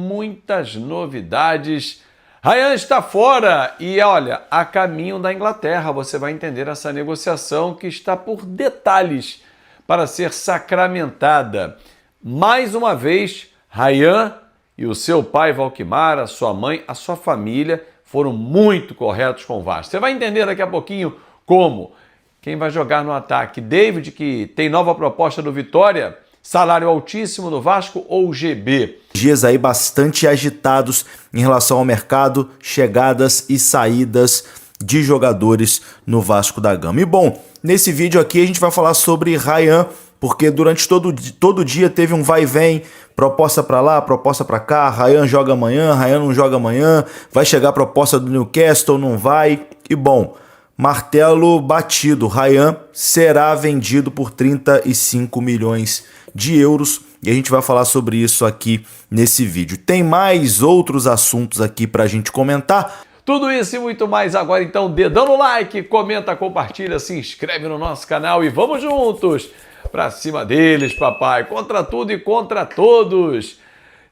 Muitas novidades. Ryan está fora e olha, a caminho da Inglaterra. Você vai entender essa negociação que está por detalhes para ser sacramentada. Mais uma vez, Ryan e o seu pai Valquimar, a sua mãe, a sua família foram muito corretos com o Vasco. Você vai entender daqui a pouquinho como. Quem vai jogar no ataque? David, que tem nova proposta do Vitória, salário altíssimo no Vasco ou GB? Dias aí bastante agitados em relação ao mercado, chegadas e saídas de jogadores no Vasco da Gama. E bom, nesse vídeo aqui a gente vai falar sobre Ryan, porque durante todo dia teve um vai e vem, proposta para lá, proposta para cá, Ryan joga amanhã, Ryan não joga amanhã, vai chegar a proposta do Newcastle, não vai, e bom, martelo batido, Ryan será vendido por 35 milhões de euros e a gente vai falar sobre isso aqui nesse vídeo. Tem mais outros assuntos aqui para a gente comentar. Tudo isso e muito mais agora, então, dedão no like, comenta, compartilha, se inscreve no nosso canal e vamos juntos pra cima deles, papai, contra tudo e contra todos.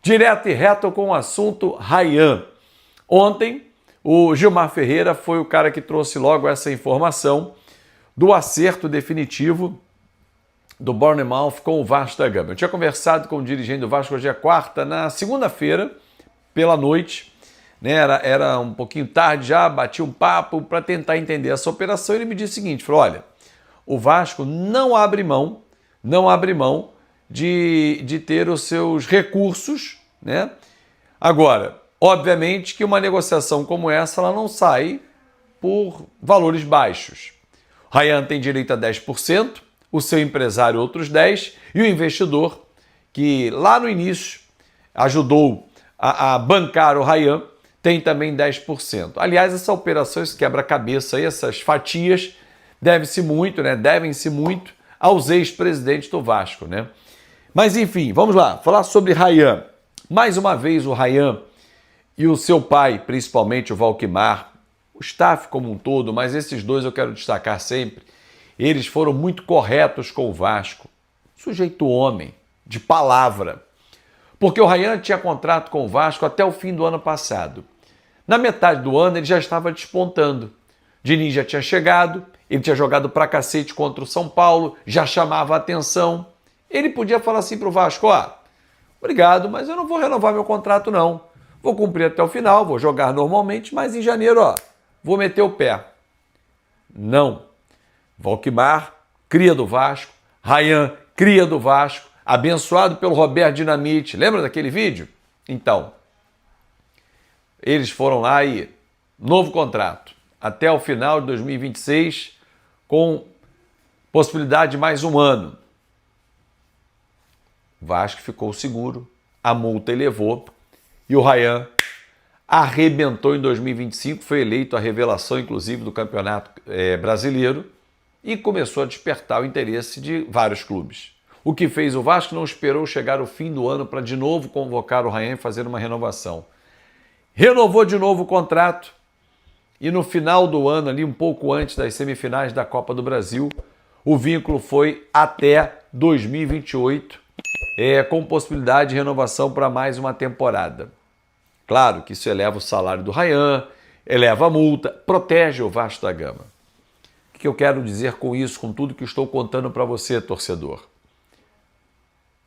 Direto e reto com o assunto Ryan. Ontem, o Gilmar Ferreira foi o cara que trouxe logo essa informação do acerto definitivo do Bournemouth com o Vasco da Gama. Eu tinha conversado com o dirigente do Vasco hoje é quarta, na segunda-feira, pela noite, né? Era um pouquinho tarde já, bati um papo para tentar entender essa operação. Ele me disse o seguinte, falou, olha, o Vasco não abre mão de ter os seus recursos, né? Agora, obviamente que uma negociação como essa ela não sai por valores baixos. O Ryan tem direito a 10%, o seu empresário outros 10% e o investidor, que lá no início ajudou a bancar o Ryan, tem também 10%. Aliás, essa operação, esse quebra-cabeça aí, essas fatias, devem-se muito aos ex-presidentes do Vasco, né? Mas enfim, vamos lá, falar sobre Ryan. Mais uma vez o Ryan e o seu pai, principalmente o Valquimar, o staff como um todo, mas esses dois eu quero destacar sempre, eles foram muito corretos com o Vasco. Sujeito homem, de palavra. Porque o Ryan tinha contrato com o Vasco até o fim do ano passado. Na metade do ano ele já estava despontando. Diniz já tinha chegado, ele tinha jogado pra cacete contra o São Paulo, já chamava a atenção. Ele podia falar assim pro Vasco, obrigado, mas eu não vou renovar meu contrato não. Vou cumprir até o final, vou jogar normalmente, mas em janeiro, vou meter o pé. Não. Valquimar, cria do Vasco, Ryan, cria do Vasco, abençoado pelo Roberto Dinamite. Lembra daquele vídeo? Então, eles foram lá e novo contrato, até o final de 2026, com possibilidade de mais um ano. O Vasco ficou seguro, a multa elevou e o Ryan arrebentou em 2025, foi eleito a revelação, inclusive, do Campeonato Brasileiro e começou a despertar o interesse de vários clubes. O que fez o Vasco não esperou chegar o fim do ano para de novo convocar o Ryan e fazer uma renovação. Renovou de novo o contrato e no final do ano, ali um pouco antes das semifinais da Copa do Brasil, o vínculo foi até 2028, com possibilidade de renovação para mais uma temporada. Claro que isso eleva o salário do Ryan, eleva a multa, protege o Vasco da Gama. O que eu quero dizer com isso, com tudo que estou contando para você, torcedor?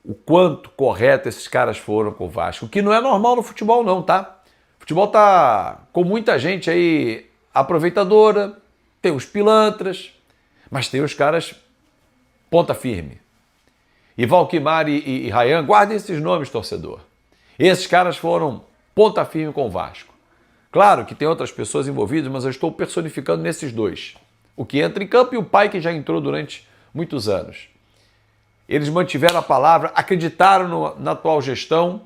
O quanto correto esses caras foram com o Vasco, o que não é normal no futebol não, tá? O futebol tá com muita gente aí aproveitadora, tem os pilantras, mas tem os caras ponta firme. E Valquimar e Ryan, guardem esses nomes, torcedor. Esses caras foram ponta firme com o Vasco. Claro que tem outras pessoas envolvidas, mas eu estou personificando nesses dois. O que entra em campo e o pai que já entrou durante muitos anos. Eles mantiveram a palavra, acreditaram na atual gestão,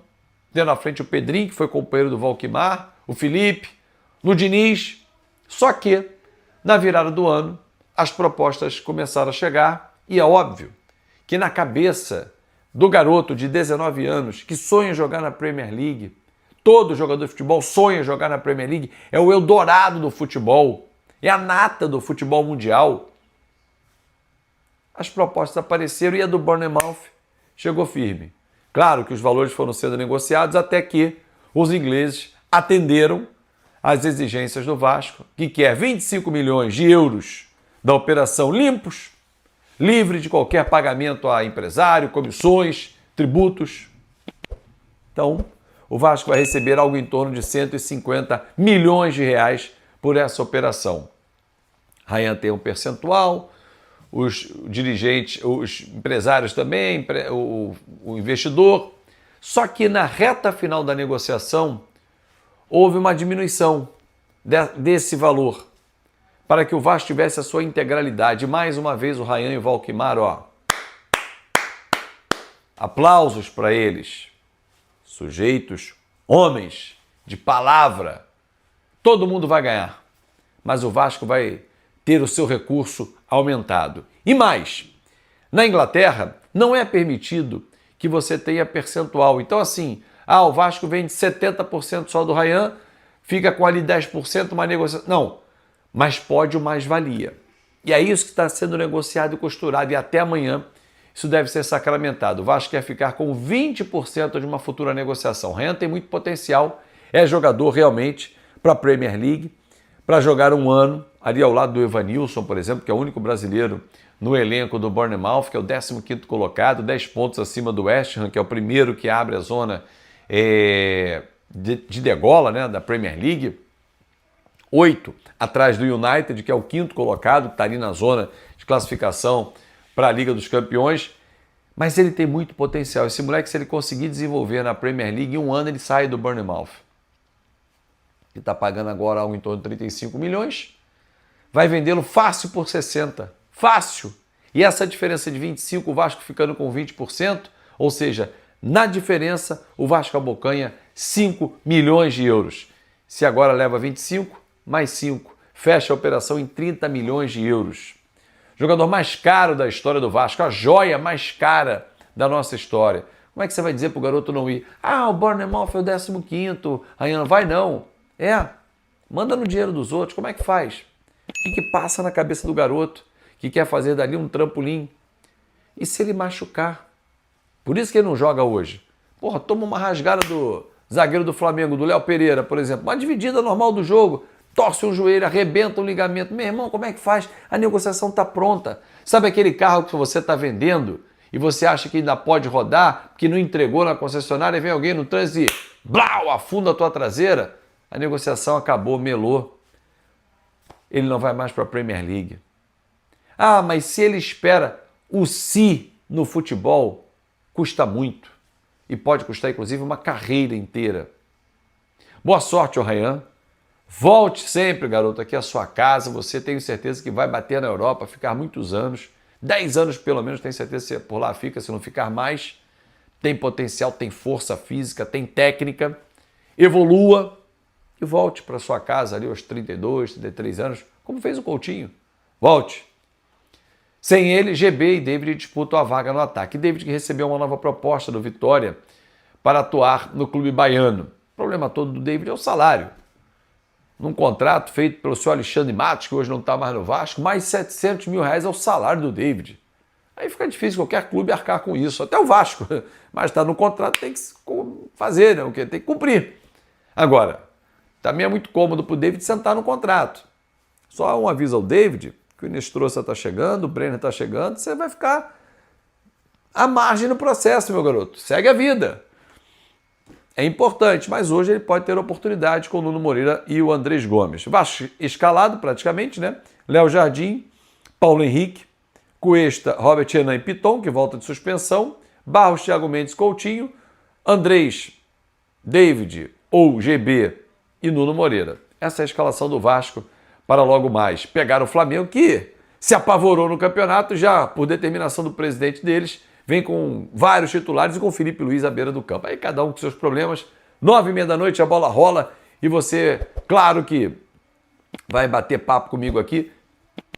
tendo à frente o Pedrinho, que foi companheiro do Valquimar, o Felipe, no Diniz. Só que, na virada do ano, as propostas começaram a chegar e é óbvio que na cabeça do garoto de 19 anos que sonha em jogar na Premier League, todo jogador de futebol sonha em jogar na Premier League, é o Eldorado do futebol, é a nata do futebol mundial. As propostas apareceram e a do Bournemouth chegou firme. Claro que os valores foram sendo negociados até que os ingleses atenderam às exigências do Vasco, que quer 25 milhões de euros da operação limpos, livre de qualquer pagamento a empresário, comissões, tributos. Então, o Vasco vai receber algo em torno de 150 milhões de reais por essa operação. Rayan tem um percentual, os dirigentes, os empresários também, o investidor. Só que na reta final da negociação houve uma diminuição desse valor para que o Vasco tivesse a sua integralidade. Mais uma vez o Rayan e o Valquimar, aplausos para eles. Sujeitos, homens de palavra. Todo mundo vai ganhar, mas o Vasco vai ter o seu recurso aumentado. E mais, na Inglaterra não é permitido que você tenha percentual. Então assim, o Vasco vende 70% só do Rayan, fica com ali 10% uma negociação. Não, mas pode o mais-valia. E é isso que está sendo negociado e costurado, e até amanhã isso deve ser sacramentado. O Vasco quer ficar com 20% de uma futura negociação. O Rayan tem muito potencial, é jogador realmente para a Premier League, para jogar um ano ali ao lado do Evanilson, por exemplo, que é o único brasileiro no elenco do Bournemouth, que é o 15º colocado, 10 pontos acima do West Ham, que é o primeiro que abre a zona de degola, né, da Premier League. 8 atrás do United, que é o 5º colocado, que está ali na zona de classificação para a Liga dos Campeões. Mas ele tem muito potencial. Esse moleque, se ele conseguir desenvolver na Premier League, em um ano ele sai do Bournemouth. Ele está pagando agora algo em torno de 35 milhões. Vai vendê-lo fácil por 60. Fácil! E essa diferença de 25, o Vasco ficando com 20%, ou seja, na diferença, o Vasco abocanha 5 milhões de euros. Se agora leva 25, mais 5. Fecha a operação em 30 milhões de euros. Jogador mais caro da história do Vasco, a joia mais cara da nossa história. Como é que você vai dizer para o garoto não ir? O Bournemouth é o 15º, Rayan não vai não. Manda no dinheiro dos outros, como é que faz? O que passa na cabeça do garoto que quer fazer dali um trampolim? E se ele machucar? Por isso que ele não joga hoje. Toma uma rasgada do zagueiro do Flamengo, do Léo Pereira, por exemplo. Uma dividida normal do jogo. Torce um joelho, arrebenta um ligamento. Meu irmão, como é que faz? A negociação está pronta. Sabe aquele carro que você está vendendo e você acha que ainda pode rodar porque não entregou na concessionária e vem alguém no trânsito e blau, afunda a tua traseira? A negociação acabou, melou. Ele não vai mais para a Premier League. Mas se ele espera, o se no futebol custa muito. E pode custar, inclusive, uma carreira inteira. Boa sorte, Rayan. Volte sempre, garoto, aqui à sua casa. Você tenho certeza que vai bater na Europa, ficar muitos anos. 10 anos, pelo menos, tenho certeza que você por lá fica, se não ficar mais. Tem potencial, tem força física, tem técnica. Evolua e volte para sua casa ali aos 32, 33 anos, como fez o Coutinho. Volte. Sem ele, GB e David disputam a vaga no ataque. David que recebeu uma nova proposta do Vitória para atuar no clube baiano. O problema todo do David é o salário. Num contrato feito pelo senhor Alexandre Matos, que hoje não está mais no Vasco, mais 700 mil reais é o salário do David. Aí fica difícil qualquer clube arcar com isso, até o Vasco. Mas está no contrato, tem que fazer, né? Tem que cumprir. Agora, também é muito cômodo para o David sentar no contrato. Só um aviso ao David, que o Inestrosa está chegando, o Brenner está chegando, você vai ficar à margem no processo, meu garoto. Segue a vida. É importante, mas hoje ele pode ter oportunidade com o Nuno Moreira e o Andrés Gomes. Vasco escalado praticamente, né? Léo Jardim, Paulo Henrique, Cuesta, Robert Renan e Piton, que volta de suspensão, Barros, Thiago Mendes, Coutinho, Andrés, David ou GB e Nuno Moreira. Essa é a escalação do Vasco para logo mais pegar o Flamengo, que se apavorou no campeonato já por determinação do presidente deles, vem com vários titulares e com Felipe Luiz à beira do campo. Aí cada um com seus problemas. 9h30 da noite a bola rola e você, claro que vai bater papo comigo aqui.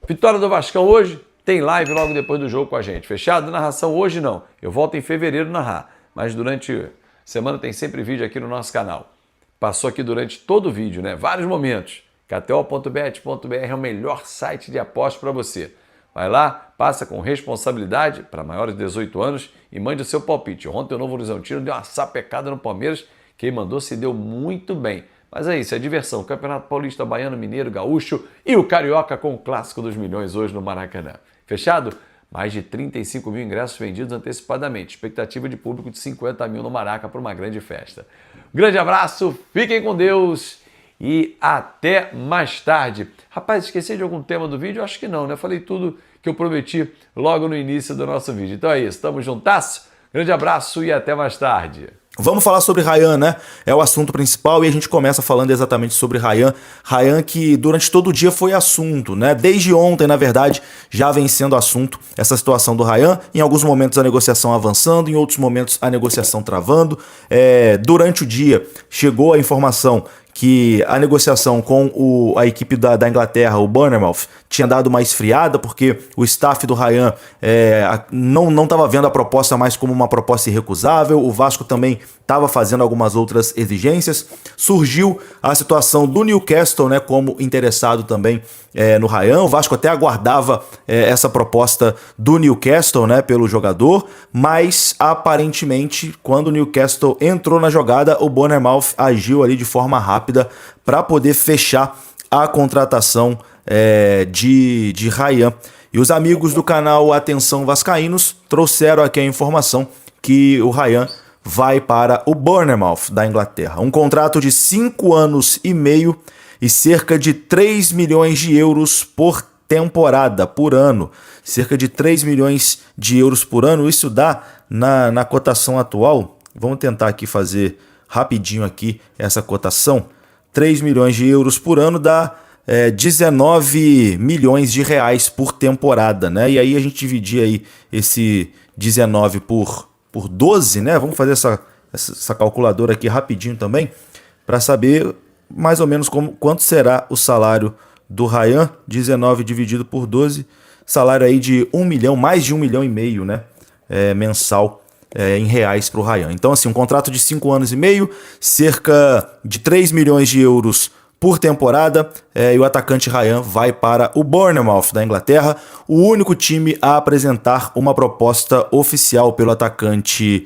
Vitória do Vascão hoje, tem live logo depois do jogo com a gente. Fechado? Narração hoje não. Eu volto em fevereiro narrar, mas durante a semana tem sempre vídeo aqui no nosso canal. Passou aqui durante todo o vídeo, né? Vários momentos. KTO.bet.br é o melhor site de apostas para você. Vai lá, passa com responsabilidade para maiores de 18 anos e mande o seu palpite. Ontem o Novo Horizontino deu uma sapecada no Palmeiras Quem mandou se deu muito bem. Mas é isso, é diversão. Campeonato Paulista, Baiano, Mineiro, Gaúcho e o Carioca com o Clássico dos Milhões hoje no Maracanã. Fechado? Mais de 35 mil ingressos vendidos antecipadamente. Expectativa de público de 50 mil no Maraca para uma grande festa. Grande abraço, fiquem com Deus e até mais tarde. Rapaz, esqueci de algum tema do vídeo? Acho que não, né? Falei tudo que eu prometi logo no início do nosso vídeo. Então é isso, tamo juntas. Grande abraço e até mais tarde. Vamos falar sobre Ryan, né? É o assunto principal e a gente começa falando exatamente sobre Ryan. Ryan que durante todo o dia foi assunto, né? Desde ontem, na verdade, já vem sendo assunto essa situação do Ryan. Em alguns momentos a negociação avançando, em outros momentos a negociação travando. Durante o dia chegou a informação que a negociação com a equipe da Inglaterra, o Bournemouth, tinha dado uma esfriada, porque o staff do Ryan não estava vendo a proposta mais como uma proposta irrecusável, o Vasco também estava fazendo algumas outras exigências. Surgiu a situação do Newcastle, né, como interessado também no Ryan. O Vasco até aguardava essa proposta do Newcastle, né, pelo jogador, mas aparentemente, quando o Newcastle entrou na jogada, o Bournemouth agiu ali de forma rápida para poder fechar a contratação de Ryan. E os amigos do canal Atenção Vascaínos trouxeram aqui a informação que o Ryan vai para o Bournemouth da Inglaterra. Um contrato de 5 anos e meio e cerca de 3 milhões de euros por temporada, por ano. Cerca de 3 milhões de euros por ano. Isso dá, na cotação atual, vamos tentar aqui fazer rapidinho aqui essa cotação. 3 milhões de euros por ano dá 19 milhões de reais por temporada, né? E aí a gente dividir aí esse 19 por 12, né? Vamos fazer essa calculadora aqui rapidinho também, para saber mais ou menos quanto será o salário do Ryan. 19 dividido por 12, salário aí de 1 milhão, mais de 1 milhão e meio, né? Mensal. Em reais para o Ryan. Então, assim, um contrato de 5 anos e meio, cerca de 3 milhões de euros por temporada, e o atacante Ryan vai para o Bournemouth da Inglaterra, o único time a apresentar uma proposta oficial pelo atacante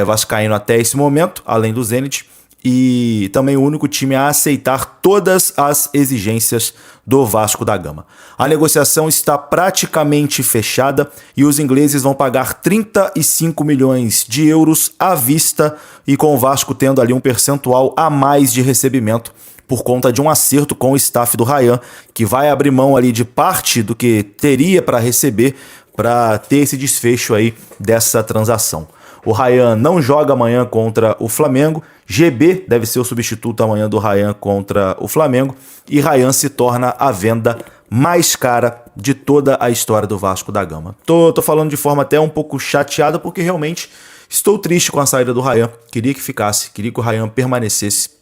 vascaíno até esse momento, além do Zenit, e também o único time a aceitar todas as exigências do Vasco da Gama. A negociação está praticamente fechada e os ingleses vão pagar 35 milhões de euros à vista, e com o Vasco tendo ali um percentual a mais de recebimento por conta de um acerto com o staff do Ryan, que vai abrir mão ali de parte do que teria para receber para ter esse desfecho aí dessa transação. O Ryan não joga amanhã contra o Flamengo. GB deve ser o substituto amanhã do Ryan contra o Flamengo. E Ryan se torna a venda mais cara de toda a história do Vasco da Gama. Tô falando de forma até um pouco chateada, porque realmente estou triste com a saída do Ryan. Queria que ficasse, queria que o Ryan permanecesse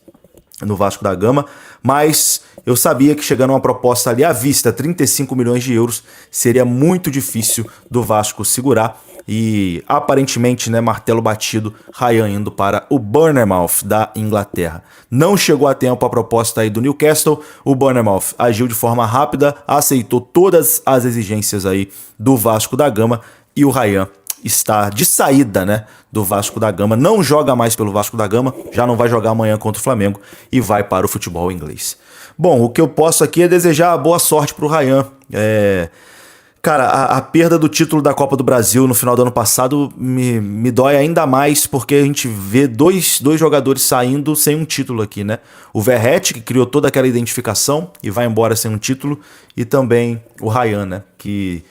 no Vasco da Gama, mas eu sabia que chegando uma proposta ali à vista, 35 milhões de euros, seria muito difícil do Vasco segurar. E aparentemente, né, martelo batido, Ryan indo para o Bournemouth da Inglaterra. Não chegou a tempo a proposta aí do Newcastle, o Bournemouth agiu de forma rápida, aceitou todas as exigências aí do Vasco da Gama, e o Ryan está de saída, né, do Vasco da Gama, não joga mais pelo Vasco da Gama, já não vai jogar amanhã contra o Flamengo e vai para o futebol inglês. Bom, o que eu posso aqui é desejar boa sorte para o Ryan. Cara, a perda do título da Copa do Brasil no final do ano passado me dói ainda mais, porque a gente vê dois jogadores saindo sem um título aqui, né? O Verratti, que criou toda aquela identificação e vai embora sem um título, e também o Ryan, né, que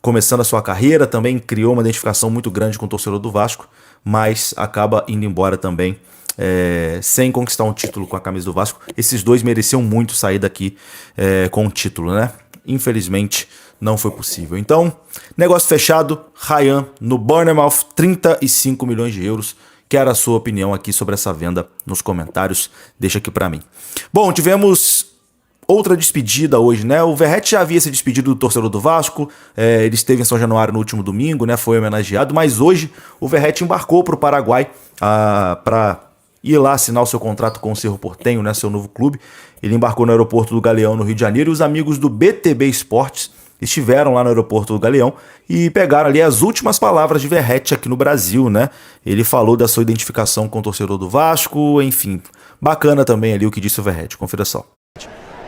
começando a sua carreira também criou uma identificação muito grande com o torcedor do Vasco, mas acaba indo embora também sem conquistar um título com a camisa do Vasco. Esses dois mereciam muito sair daqui com um título, né? Infelizmente não foi possível. Então, negócio fechado, Ryan no Bournemouth, 35 milhões de euros. Quero a sua opinião aqui sobre essa venda nos comentários, deixa aqui pra mim. Bom, tivemos outra despedida hoje, né? O Verratti já havia se despedido do torcedor do Vasco, ele esteve em São Januário no último domingo, né? Foi homenageado, mas hoje o Verratti embarcou para o Paraguai para ir lá assinar o seu contrato com o Cerro Porteño, né? Seu novo clube. Ele embarcou no aeroporto do Galeão, no Rio de Janeiro, e os amigos do BTB Esportes estiveram lá no aeroporto do Galeão e pegaram ali as últimas palavras de Verratti aqui no Brasil, né? Ele falou da sua identificação com o torcedor do Vasco, enfim, bacana também ali o que disse o Verratti, confira só.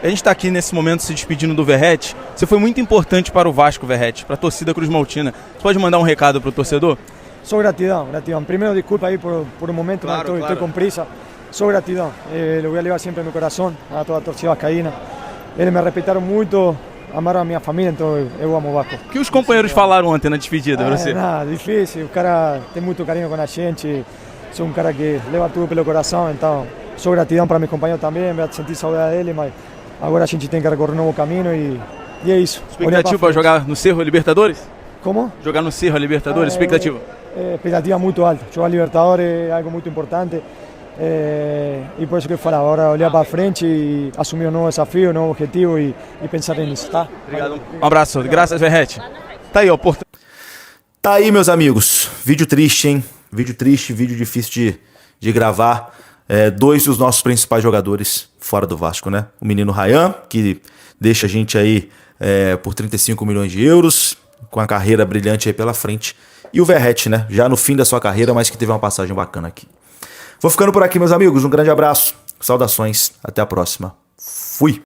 A gente está aqui nesse momento se despedindo do Verratti. Você foi muito importante para o Vasco, Verratti, para a torcida Cruz Maltina. Você pode mandar um recado para o torcedor? Só gratidão. Primeiro, desculpa aí por um momento, claro, estou com prisa. Só gratidão. Lo voy a levar sempre no coração, a toda a torcida vascaína. Eles me respeitaram muito, amaram a minha família, então eu amo o Vasco. O que os companheiros falaram ontem na despedida para você? Nada, difícil. O cara tem muito carinho com a gente. Sou um cara que leva tudo pelo coração, então só gratidão para meus companheiros também. Me senti saudade dele, mas agora a gente tem que recorrer um novo caminho e é isso. Expectativa para jogar no Cerro Libertadores? Como? Jogar no Cerro Libertadores, expectativa? Expectativa muito alta. Jogar Libertadores é algo muito importante. E por isso que eu falo, agora olhar para frente e assumir um novo desafio, um novo objetivo e pensar nisso, tá? Obrigado. Um abraço. Graças, Verratti. Tá aí, ó. Tá aí, meus amigos. Vídeo triste, hein? Vídeo triste, vídeo difícil de gravar. Dois dos nossos principais jogadores fora do Vasco, né? O menino Rayan, que deixa a gente aí por 35 milhões de euros, com a carreira brilhante aí pela frente. E o Verratti, né? Já no fim da sua carreira, mas que teve uma passagem bacana aqui. Vou ficando por aqui, meus amigos. Um grande abraço. Saudações. Até a próxima. Fui.